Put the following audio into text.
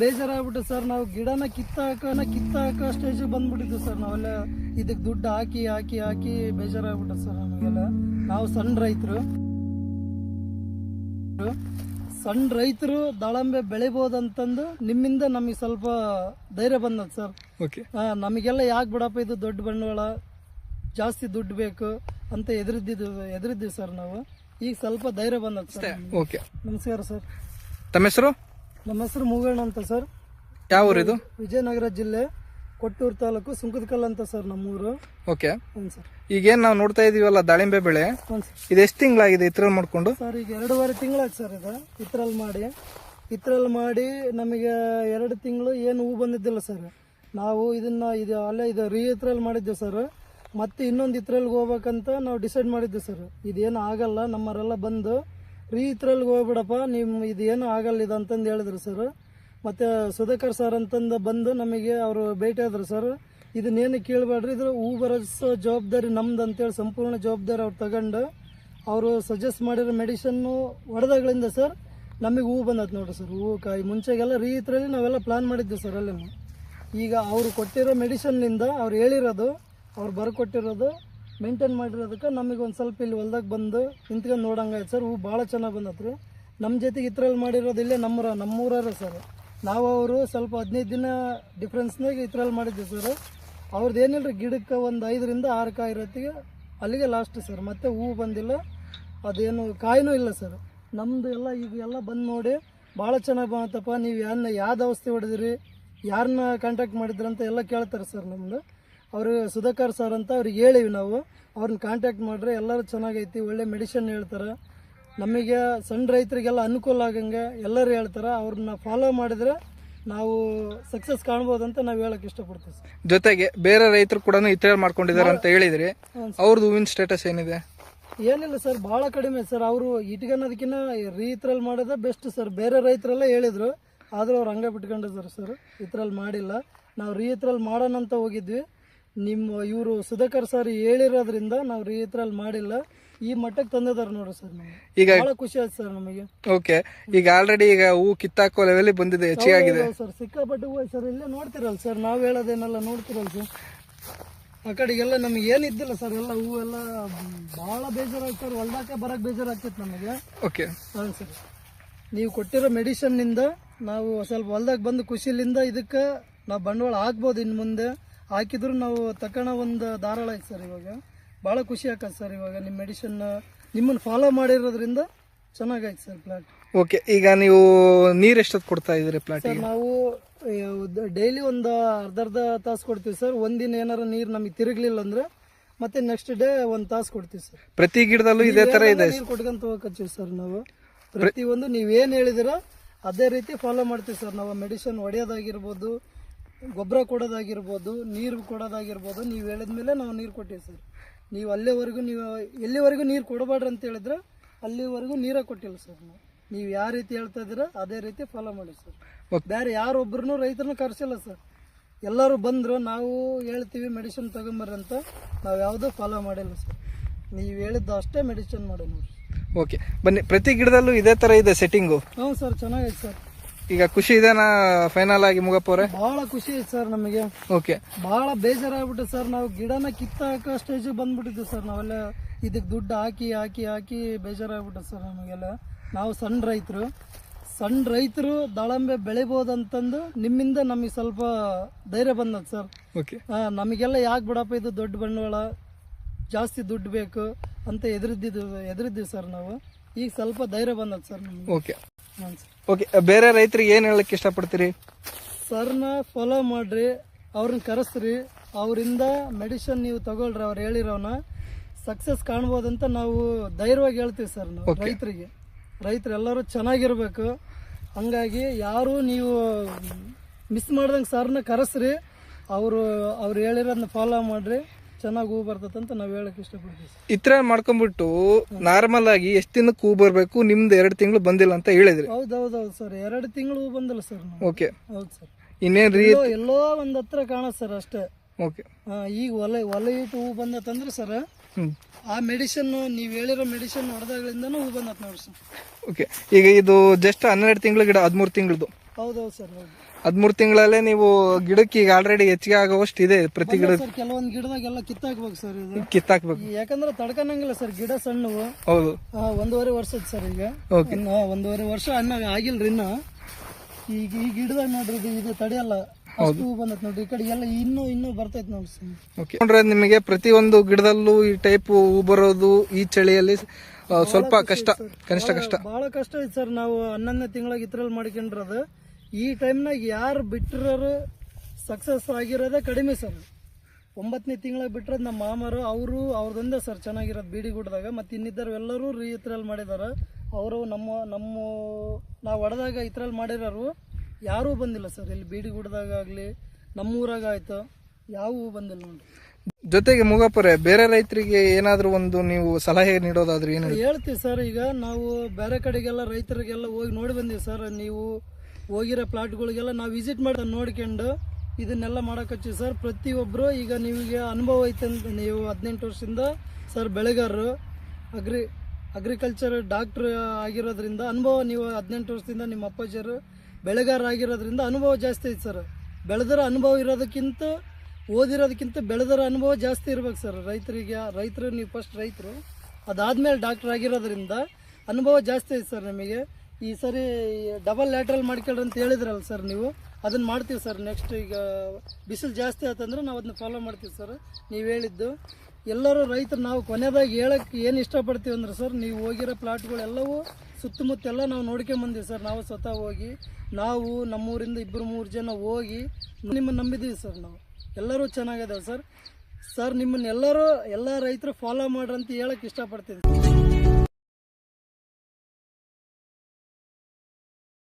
ಬೇಜಾರಾಗ್ಬಿಟ್ಟು sir, ನಾವು ಗಿಡನ ಕಿತ್ತಾಕ stage ಬಂದ್ಬಿಟ್ಟಿದ್ವಿ sir. ನಾವೆಲ್ಲ ಇದಕ್ಕೆ ದುಡ್ಡು ಹಾಕಿ ಹಾಕಿ ಹಾಕಿ ಬೇಜಾರಾಗ್ಬಿಟ್ಟು ಸರ್ ನಮಗೆಲ್ಲ. ನಾವು ಸಣ್ಣ ರೈತರು ದಾಳಂಬೆ ಬೆಳಿಬೋದಂತಂದು ನಿಮ್ಮಿಂದ ನಮಗೆ ಸ್ವಲ್ಪ ಧೈರ್ಯ ಬಂದದ ಸರ್. ನಮಗೆಲ್ಲ ಯಾಕೆ ಬಿಡಪ್ಪ ಇದು ದೊಡ್ಡ ಬಂಡವಾಳ, ಜಾಸ್ತಿ ದುಡ್ಡು ಬೇಕು ಅಂತ ಎದುರಿದ್ವಿ ಸರ್ ನಾವು. ಈಗ ಸ್ವಲ್ಪ ಧೈರ್ಯ ಬಂದದ ಸರ್. ನಮಸ್ಕಾರ ಸರ್. ತಮ್ಮ ಹೆಸರು? ನಮ್ಮ ಹೆಸರು ಮೂಗಣ್ಣ ಅಂತ ಸರ್. ಯಾವ ಊರಿದು? ವಿಜಯನಗರ ಜಿಲ್ಲೆ, ಕೊಟ್ಟೂರು ತಾಲೂಕು, ಸುಂಕದಕಲ್ ಅಂತ ಸರ್ ನಮ್ಮೂರು. Okay sir. ಈಗೇನ್ ನಾವು ನೋಡ್ತಾ ಇದೀವಲ್ಲ ದಾಳಿಂಬೆ ಬೆಳೆ, ಇದು ಎಷ್ಟು ತಿಂಗಳಾಗಿದೆ ಇತ್ರಲ್ಲಿ ಮಾಡ್ಕೊಂಡು? ಸರ್ ಈಗ 2.5 ತಿಂಗಳಾಯ್ತು ಸರ್. ಇದು ಇತ್ರಲ್ಲಿ ಮಾಡಿ ನಮಗೆ 2 ತಿಂಗಳು ಏನು ಹೂ ಬಂದಿದ್ದಿಲ್ಲ ಸರ್. ನಾವು ಇದು ಇತ್ರಲ್ಲಿ ಮಾಡಿದ್ದೇವೆ ಸರ್. ಮತ್ತೆ ಇನ್ನೊಂದು ಇತ್ರಲ್ಲಿ ಹೋಗ್ಬೇಕಂತ ನಾವು ಡಿಸೈಡ್ ಮಾಡಿದ್ವಿ ಸರ್. ಇದೇನು ಆಗಲ್ಲ, ನಮ್ಮವರೆಲ್ಲ ಬಂದು ಇತ್ರಲ್ಲಿ ಹೋಗ್ಬಿಡಪ್ಪ, ಇದೇನು ಆಗಲ್ಲ ಇದು ಅಂತಂದು ಹೇಳಿದ್ರು ಸರ್. ಮತ್ತು ಸುಧಾಕರ್ ಸರ್ ಅಂತಂದು ಬಂದು ನಮಗೆ ಅವರು ಭೇಟಿ ಆದ್ರು ಸರ್. ಇದನ್ನೇನು ಕೇಳಬೇಡ್ರಿ, ಇದ್ರ ಹೂ ಬರೆಸೋ ಜವಾಬ್ದಾರಿ ನಮ್ದು ಅಂತೇಳಿ ಸಂಪೂರ್ಣ ಜವಾಬ್ದಾರಿ ಅವ್ರು ತಗೊಂಡು ಅವರು ಸಜೆಸ್ಟ್ ಮಾಡಿರೋ ಮೆಡಿಸನ್ನು ಹೊಡೆದಾಗಳಿಂದ ಸರ್ ನಮಗೆ ಹೂ ಬಂದತ್ ನೋಡ್ರಿ ಸರ್. ಹೂ ಕಾಯಿ ಮುಂಚೆಗೆಲ್ಲ ಇತ್ರಲ್ಲಿ ನಾವೆಲ್ಲ ಪ್ಲಾನ್ ಮಾಡಿದ್ವಿ ಸರ್. ಅಲ್ಲಿ ಈಗ ಅವರು ಕೊಟ್ಟಿರೋ ಮೆಡಿಸನ್ನಿಂದ ಅವ್ರು ಹೇಳಿರೋದು, ಅವ್ರು ಬರ್ಕೊಟ್ಟಿರೋದು, ಮೇಂಟೈನ್ ಮಾಡಿರೋದಕ್ಕೆ ನಮಗೆ ಒಂದು ಸ್ವಲ್ಪ ಇಲ್ಲಿ ಹೊಲ್ದಾಗ ಬಂದು ನಿಂತ್ಕೊಂಡು ನೋಡಂಗಾಯ್ತು ಸರ್. ಹೂ ಭಾಳ ಚೆನ್ನಾಗಿ ಬಂದತ್ರಿ. ನಮ್ಮ ಜೊತೆಗೆ ಇತ್ರಲ್ಲಿ ಮಾಡಿರೋದು ಇಲ್ಲೇ ನಮ್ಮೂರೇ ಸರ್. ನಾವು ಅವರು ಸ್ವಲ್ಪ 15 ದಿನ ಡಿಫ್ರೆನ್ಸ್ನಾಗ ಇತ್ರಲ್ಲಿ ಮಾಡಿದ್ವಿ ಸರ್. ಅವ್ರದ್ದು ಏನಿಲ್ಲ ರೀ, ಗಿಡಕ್ಕೆ ಒಂದು 5 ರಿಂದ 6 ಕಾಯಿ ಇರತ್ತಿಗೆ ಅಲ್ಲಿಗೆ ಲಾಸ್ಟ್ ಸರ್. ಮತ್ತೆ ಹೂ ಬಂದಿಲ್ಲ, ಅದೇನು ಕಾಯಿನೂ ಇಲ್ಲ ಸರ್. ನಮ್ಮದು ಎಲ್ಲ ಬಂದು ನೋಡಿ ಭಾಳ ಚೆನ್ನಾಗಿ ಬಂತಪ್ಪ, ನೀವು ಯಾವ್ದು ಔಷಧಿ ಹೊಡೆದಿರಿ, ಯಾರನ್ನ ಕಾಂಟ್ಯಾಕ್ಟ್ ಮಾಡಿದ್ರಂತ ಎಲ್ಲ ಕೇಳ್ತಾರೆ ಸರ್. ನಮ್ಮದು ಅವರು ಸುಧಾಕರ್ ಸರ್ ಅಂತ ಅವ್ರಿಗೆ ಹೇಳಿವಿ ನಾವು, ಅವ್ರನ್ನ ಕಾಂಟ್ಯಾಕ್ಟ್ ಮಾಡ್ರೆ ಎಲ್ಲರೂ ಚೆನ್ನಾಗೈತಿ, ಒಳ್ಳೆ ಮೆಡಿಸಿನ್ ಹೇಳ್ತಾರೆ. ನಮಗೆ ಸಣ್ಣ ರೈತರಿಗೆಲ್ಲ ಅನುಕೂಲ ಆಗಂಗೆ ಎಲ್ಲರೂ ಹೇಳ್ತಾರೆ. ಅವ್ರನ್ನ ಫಾಲೋ ಮಾಡಿದ್ರೆ ನಾವು ಸಕ್ಸಸ್ ಕಾಣ್ಬೋದಂತ ನಾವು ಹೇಳಕ್ ಇಷ್ಟಪಡ್ತೀವಿ ಸರ್. ಜೊತೆಗೆ ಬೇರೆ ರೈತರು ಕೂಡ ಇತ್ರಲ್ಲಿ ಮಾಡ್ಕೊಂಡಿದ್ದಾರೆ ಅಂತ ಹೇಳಿದ್ರಿ, ಅವ್ರದ್ದು ಹೂವಿನ ಸ್ಟೇಟಸ್ ಏನಿದೆ? ಏನಿಲ್ಲ ಸರ್, ಭಾಳ ಕಡಿಮೆ ಸರ್. ಅವರು ಇಟ್ಕೊಳೋದಕ್ಕಿಂತ ಇತ್ರಲ್ಲಿ ಮಾಡೋದೇ ಬೆಸ್ಟ್ ಸರ್. ಬೇರೆ ರೈತರೆಲ್ಲ ಹೇಳಿದ್ರು, ಆದರೂ ಅವ್ರು ಹಂಗೆ ಬಿಟ್ಕೊಂಡಿದ್ದಾರೆ ಸರ್. ಇತ್ರಲ್ಲಿ ಮಾಡಿಲ್ಲ. ನಾವು ಇತ್ರಲ್ಲಿ ಮಾಡೋಣ ಅಂತ ಹೋಗಿದ್ವಿ. ಇವರು ಸುಧಾಕರ್ ಸರ್ ಹೇಳಿರೋದ್ರಿಂದ ನಾವು ಇತ್ರಲ್ಲಿ ಮಾಡಿಲ್ಲ. ಈ ಮಟ್ಟಕ್ಕೆ ತಂದಿದ್ದಾರೆ ನೋಡ್ರಿ ಸರ್. ಈಗ ಬಹಳ ಖುಷಿ ಆಯ್ತು ಸರ್ ನಮಗೆ. ಓಕೆ, ಈಗ ಆಲ್ರೆಡಿ ಈಗ ಹೂ ಕಿತ್ತಾಕೋ ಲೆವೆಲ್ ಬಂದಿದೆ, ಹೆಚ್ಚಾಗಿದೆ ಸರ್. ಸಿಕ್ಕಾಪಟ್ಟೆ ಹೂ ಸರ್. ಇಲ್ಲೇ ನೋಡ್ತಿರಲ್ಲ ಸರ್, ನಾವು ಹೇಳೋದೇನೆಲ್ಲ ನೋಡ್ತಿರಲ್ಲ ಸರ್. ಆ ಕಡೆಗೆಲ್ಲ ನಮಗೆ ಏನಿದ್ದಿಲ್ಲ ಸರ್. ಎಲ್ಲ ಹೂ ಎಲ್ಲ ಭಾಳ ಬೇಜಾರಾಯ್ತು ಸರ್. ಹೊಲ್ದಾಕೆ ಬರಕ್ಕೆ ಬೇಜಾರಾಗ್ತಿತ್ತು ನಮಗೆ. ಓಕೆ ಹಾಂ ಸರ್. ನೀವು ಕೊಟ್ಟಿರೋ ಮೆಡಿಸನ್ನಿಂದ ನಾವು ಸ್ವಲ್ಪ ಹೊಲ್ದಾಗ ಬಂದು ಖುಷಿಲಿಂದ ಇದಕ್ಕೆ ನಾವು ಬಂಡವಾಳ ಹಾಕ್ಬೋದು. ಇನ್ನು ಮುಂದೆ ಹಾಕಿದ್ರು ನಾವು ತಗೋಣ ಒಂದು ಧಾರಾಳ ಐತೆ ಸರ್. ಇವಾಗ ಭಾಳ ಖುಷಿ ಆಗ್ತದೆ ಸರ್. ಇವಾಗ ನಿಮ್ಮ ಮೆಡಿಸನ್ ನಿಮ್ಮನ್ನು ಫಾಲೋ ಮಾಡಿರೋದ್ರಿಂದ ಚೆನ್ನಾಗೈತೆ ಸರ್ ಪ್ಲಾಟ್. ಓಕೆ, ಈಗ ನೀವು ನೀರು ಎಷ್ಟೊತ್ತು ಕೊಡ್ತಾ ಇದ್ದೀರಿ ಪ್ಲಾಟ್? ಸರ್ ನಾವು ಡೈಲಿ ಒಂದು ಅರ್ಧ ತಾಸು ಕೊಡ್ತೀವಿ ಸರ್. ಒಂದಿನ ಏನಾರ ನೀರು ನಮಗೆ ತಿರುಗಲಿಲ್ಲ ಅಂದ್ರೆ ಮತ್ತೆ ನೆಕ್ಸ್ಟ್ ಡೇ 1 ತಾಸು ಕೊಡ್ತೀವಿ ಸರ್. ಪ್ರತಿ ಗಿಡದಲ್ಲೂ ಇದೇ ತರ ಇದೆ? ನೀರು ಕೊಟ್ಕೊಂತ ಹೋಗತ್ತೀವಿ ಸರ್ ನಾವು. ಪ್ರತಿಯೊಂದು ನೀವೇನು ಹೇಳಿದಿರೋ ಅದೇ ರೀತಿ ಫಾಲೋ ಮಾಡ್ತೀವಿ ಸರ್. ನಾವು ಮೆಡಿಸಿನ್ ಹೊಡೆಯೋದಾಗಿರ್ಬೋದು, ಗೊಬ್ಬರ ಕೊಡೋದಾಗಿರ್ಬೋದು, ನೀರು ಕೊಡೋದಾಗಿರ್ಬೋದು, ನೀವು ಹೇಳಿದ್ಮೇಲೆ ನಾವು ನೀರು ಕೊಟ್ಟಿವಿ ಸರ್. ನೀವು ಎಲ್ಲಿವರೆಗೂ ನೀರು ಕೊಡಬೇಡ್ರಿ ಅಂತ ಹೇಳಿದ್ರೆ ಅಲ್ಲಿವರೆಗೂ ನೀರೇ ಕೊಟ್ಟಿಲ್ಲ ಸರ್. ನೀವು ಯಾವ ರೀತಿ ಹೇಳ್ತಾ ಇದ್ದೀರಾ ಅದೇ ರೀತಿ ಫಾಲೋ ಮಾಡಿ ಸರ್. ಬೇರೆ ಯಾರೊಬ್ಬರನ್ನು ರೈತರನ್ನು ಕರೆಸಿಲ್ಲ ಸರ್. ಎಲ್ಲರೂ ಬಂದರು, ನಾವು ಹೇಳ್ತೀವಿ ಮೆಡಿಸಿನ್ ತಗೊಂಬರ್ರಿ ಅಂತ, ನಾವು ಯಾವುದೂ ಫಾಲೋ ಮಾಡಿಲ್ಲ ಸರ್. ನೀವು ಹೇಳಿದ್ದು ಅಷ್ಟೇ ಮೆಡಿಸಿನ್ ಮಾಡಿ ನೋಡಿ. ಓಕೆ, ಬನ್ನಿ. ಪ್ರತಿ ಗಿಡದಲ್ಲೂ ಇದೇ ಥರ ಇದೆ ಸೆಟ್ಟಿಂಗು? ಹ್ಞೂ ಸರ್, ಚೆನ್ನಾಗೈತೆ ಸರ್. ಈಗ ಖುಷಿ ಇದೆನಾ ಫೈನಲ್ ಆಗಿ ಮುಗಪ್ಪ ಅವರೇ? ಭಾಳ ಖುಷಿ ಐತೆ ಸರ್ ನಮಗೆ. ಓಕೆ, ಭಾಳ ಬೇಜಾರಾಗ್ಬಿಟ್ಟು ಸರ್. ನಾವು ಗಿಡನ ಕಿತ್ತಾಕ ಸ್ಟೇಜ್ ಬಂದ್ಬಿಟ್ಟಿದ್ವಿ ಸರ್. ನಾವೆಲ್ಲ ಇದಕ್ಕೆ ದುಡ್ಡು ಹಾಕಿ ಹಾಕಿ ಹಾಕಿ ಬೇಜಾರಾಗ್ಬಿಟ್ಟು ಸರ್ ನಮಗೆಲ್ಲ. ನಾವು ಸಣ್ಣ ರೈತರು ದಾಳಂಬೆ ಬೆಳಿಬೋದಂತಂದು ನಿಮ್ಮಿಂದ ನಮಗೆ ಸ್ವಲ್ಪ ಧೈರ್ಯ ಬಂದದ ಸರ್. ಓಕೆ, ನಮಗೆಲ್ಲ ಯಾಕೆ ಬಿಡಪ್ಪ ಇದು ದೊಡ್ಡ ಬಂಡವಾಳ, ಜಾಸ್ತಿ ದುಡ್ಡು ಬೇಕು ಅಂತ ಎದುರಿದ್ವಿ ಸರ್ ನಾವು. ಈಗ ಸ್ವಲ್ಪ ಧೈರ್ಯ ಬಂದದ ಸರ್ ನಮಗೆ. ಓಕೆ ಓಕೆ, ಬೇರೆ ರೈತರಿಗೆ ಏನು ಹೇಳಕ್ಕೆ ಇಷ್ಟಪಡ್ತೀರಿ? ಸರ್ನ ಫಾಲೋ ಮಾಡ್ರಿ, ಅವ್ರನ್ನ ಕರೆಸ್ರಿ, ಅವರಿಂದ ಮೆಡಿಸಿನ್ ನೀವು ತಗೊಳ್ರಿ. ಅವ್ರು ಹೇಳಿರೋನ ಸಕ್ಸಸ್ ಕಾಣ್ಬೋದಂತ ನಾವು ಧೈರ್ಯವಾಗಿ ಹೇಳ್ತೀವಿ ಸರ್. ನಾವು ರೈತರೆಲ್ಲರೂ ಚೆನ್ನಾಗಿರ್ಬೇಕು. ಹಂಗಾಗಿ ಯಾರು ನೀವು ಮಿಸ್ ಮಾಡ್ದಂಗೆ ಸರ್ನ ಕರೆಸ್ರಿ, ಅವ್ರು ಹೇಳಿರೋದನ್ನ ಫಾಲೋ ಮಾಡ್ರಿ, ಚೆನ್ನಾಗಿ ಹೂ ಬರ್ತದಂತ ನಾವು ಹೇಳಕ್ ಇಷ್ಟಪಡ್ತೀವಿ. ಇತರ ಮಾಡ್ಕೊಂಡ್ಬಿಟ್ಟು ನಾರ್ಮಲ್ ಆಗಿ ಎಷ್ಟು ದಿನಕ್ಕೆ ಹೂ ಬರ್ಬೇಕು? ನಿಮ್ದು 2 ತಿಂಗಳು ಬಂದಿಲ್ಲ ಅಂತ ಹೇಳಿದ್ರಿ. ಹೌದೌದು ಸರ್, 2 ತಿಂಗಳು ಹೂ ಬಂದಿಲ್ಲ ಸರ್. ಓಕೆ, ಹೌದು ಸರ್. ಇನ್ನೇನ್ ಎಲ್ಲೋ ಒಂದ್ ಹತ್ರ ಕಾಣತ್ ಸರ್ ಅಷ್ಟೇ. ಓಕೆ, ಈಗ ಒಲೆ ಇಟ್ಟು ಹೂ ಬಂದತ್ತಂದ್ರೆ ಸರ್, ಆ ಮೆಡಿಸಿನ್ ನೀವು ಹೇಳಿರೋ ಮೆಡಿಸಿನ್ ಹೊಡೆದಾಗಳಿಂದನೂ ಹೂ ಬಂದತ್ ನೋಡಿ ಸರ್. ಓಕೆ, ಈಗ ಇದು ಜಸ್ಟ್ 12 ತಿಂಗಳ ಗಿಡ, 13 ತಿಂಗಳದು. ಹೌದೌದು ಸರ್ ಹೌದು 13 ತಿಂಗಳಲ್ಲೇ ನೀವು ಗಿಡಕ್ಕೆ ಈಗ ಆಲ್ರೆಡಿ ಹೆಚ್ಚಿಗೆ ಆಗೋವಷ್ಟು ಇದೆ ಪ್ರತಿ ಗಿಡ ಸರ್ ಕೆಲವೊಂದು ಗಿಡದಾಗೆಲ್ಲ ಕಿತ್ತಾಕ್ಬೇಕು ಸರ್ ಇದು ಕಿತ್ತಾಕ್ಬೇಕು. ಯಾಕಂದ್ರೆ ತಡ್ಕನಂಗಿಲ್ಲ ಸರ್ ಗಿಡ ಸಣ್ಣವು. ಹೌದು 1.5 ವರ್ಷದ ಸರ್ ಈಗ. ಇನ್ನು 1.5 ವರ್ಷ ಆಗಿಲ್ರಿ ಇನ್ನ. ಈಗ ಈ ಗಿಡದಾಗ ನೋಡ್ರಿ ಇದು ತಡೆಯಲ್ಲ ಅಷ್ಟು ಹೂ ಬಂದೈತೆ ನೋಡ್ರಿ. ಈ ಕಡೆ ಎಲ್ಲ ಇನ್ನೂ ಬರ್ತೈತೆ ನೋಡ್ರಿ ಸರ್. ಓಕೆ ನೋಡ್ರೆ ನಿಮಗೆ ಪ್ರತಿ ಒಂದು ಗಿಡದಲ್ಲೂ ಈ ಟೈಪ್ ಹೂ ಬರೋದು ಈ ಚಳಿಯಲ್ಲಿ ಸ್ವಲ್ಪ ಕಷ್ಟ ಬಹಳ ಕಷ್ಟ ಐತೆ ಸರ್. ನಾವು 11ನೇ ತಿಂಗಳಾಗ ಇದ್ರಲ್ಲಿ ಮಾಡ್ಕೊಂಡಿರೋದು. ಈ ಟೈಮ್ನಾಗ ಯಾರು ಬಿಟ್ಟಿರೋರು ಸಕ್ಸಸ್ ಆಗಿರೋದೇ ಕಡಿಮೆ ಸರ್. 9ನೇ ತಿಂಗಳಾಗ ಬಿಟ್ಟಿರೋದು ನಮ್ಮ ಮಾಮರು ಅವ್ರದೊಂದೇ ಸರ್ ಚೆನ್ನಾಗಿರೋದು ಬೀಡಿಗುಡ್ದಾಗ. ಮತ್ತು ಇನ್ನಿದ್ದರು ಎಲ್ಲರೂ ಇದ್ರಲ್ಲಿ ಮಾಡಿದಾರೆ. ಅವರು ನಾವು ಹೊಡೆದಾಗ ಇದ್ರಲ್ಲಿ ಮಾಡಿರೋರು ಯಾರೂ ಬಂದಿಲ್ಲ ಸರ್. ಇಲ್ಲಿ ಬೀಡಿಗುಡ್ದಾಗ ಆಗಲಿ ನಮ್ಮೂರಾಗ ಆಯ್ತು ಯಾವೂ ಬಂದಿಲ್ಲ ನೋಡಿ. ಜೊತೆಗೆ ಮುಗಾಪುರೆ ಬೇರೆ ರೈತರಿಗೆ ಏನಾದರೂ ಒಂದು ನೀವು ಸಲಹೆ ನೀಡೋದಾದ್ರೆ ಏನು ಹೇಳ್ತೀವಿ ಸರ್. ಈಗ ನಾವು ಬೇರೆ ಕಡೆಗೆಲ್ಲ ರೈತರಿಗೆಲ್ಲ ಹೋಗಿ ನೋಡಿ ಬಂದೀವಿ ಸರ್. ನೀವು ಹೋಗಿರೋ ಪ್ಲಾಟ್ಗಳಿಗೆಲ್ಲ ನಾವು ವಿಸಿಟ್ ಮಾಡಿ ನೋಡ್ಕೊಂಡು ಇದನ್ನೆಲ್ಲ ಮಾಡಕತ್ತೀವಿ ಸರ್. ಪ್ರತಿಯೊಬ್ಬರು ಈಗ ನಿಮಗೆ ಅನುಭವ ಐತೆ ಅಂತ ನೀವು 18 ವರ್ಷದಿಂದ ಸರ್ ಬೆಳೆಗಾರರು ಅಗ್ರಿಕಲ್ಚರ್ ಡಾಕ್ಟ್ರ್ ಆಗಿರೋದ್ರಿಂದ ಅನುಭವ. ನೀವು 18 ವರ್ಷದಿಂದ ನಿಮ್ಮ ಅಪ್ಪಾಜಿಯರು ಬೆಳೆಗಾರ ಆಗಿರೋದ್ರಿಂದ ಅನುಭವ ಜಾಸ್ತಿ ಐತೆ ಸರ್. ಬೆಳೆದರ ಅನುಭವ ಇರೋದಕ್ಕಿಂತ ಓದಿರೋದಕ್ಕಿಂತ ಬೆಳೆದರ ಅನುಭವ ಜಾಸ್ತಿ ಇರ್ಬೇಕು ಸರ್. ರೈತರು ನೀವು ಫಸ್ಟ್ ರೈತರು ಅದಾದ್ಮೇಲೆ ಡಾಕ್ಟರ್ ಆಗಿರೋದ್ರಿಂದ ಅನುಭವ ಜಾಸ್ತಿ ಐತೆ ಸರ್ ನಿಮಗೆ. ಈ ಸರಿ ಡಬಲ್ ಲ್ಯಾಟ್ರಲ್ ಮಾಡ್ಕೊಳ್ರಿ ಅಂತ ಹೇಳಿದ್ರಲ್ಲ ಸರ್ ನೀವು, ಅದನ್ನು ಮಾಡ್ತೀವಿ ಸರ್. ನೆಕ್ಸ್ಟ್ ಈಗ ಬಿಸಿಲು ಜಾಸ್ತಿ ಆಯ್ತಂದ್ರೆ ನಾವು ಅದನ್ನ ಫಾಲೋ ಮಾಡ್ತೀವಿ ಸರ್ ನೀವು ಹೇಳಿದ್ದು. ಎಲ್ಲರೂ ರೈತರು ನಾವು ಕೊನೆಯದಾಗಿ ಹೇಳಕ್ಕೆ ಏನು ಇಷ್ಟಪಡ್ತೀವಿ ಅಂದ್ರೆ ಸರ್, ನೀವು ಹೋಗಿರೋ ಪ್ಲಾಟ್ಗಳೆಲ್ಲವೂ ಸುತ್ತಮುತ್ತೆಲ್ಲ ನಾವು ನೋಡ್ಕೊಂಬಂದೀವಿ ಸರ್. ನಾವು ಸ್ವತಃ ಹೋಗಿ ನಾವು ನಮ್ಮೂರಿಂದ 2-3 ಜನ ಹೋಗಿ ನಿಮ್ಮನ್ನು ನಂಬಿದ್ದೀವಿ ಸರ್. ನಾವು ಎಲ್ಲರೂ ಚೆನ್ನಾಗಿದ್ದಾವೆ ಸರ್. ನಿಮ್ಮನ್ನೆಲ್ಲರೂ ಎಲ್ಲ ರೈತರು ಫಾಲೋ ಮಾಡ್ರಂತ ಹೇಳಕ್ಕೆ ಇಷ್ಟಪಡ್ತೀನಿ.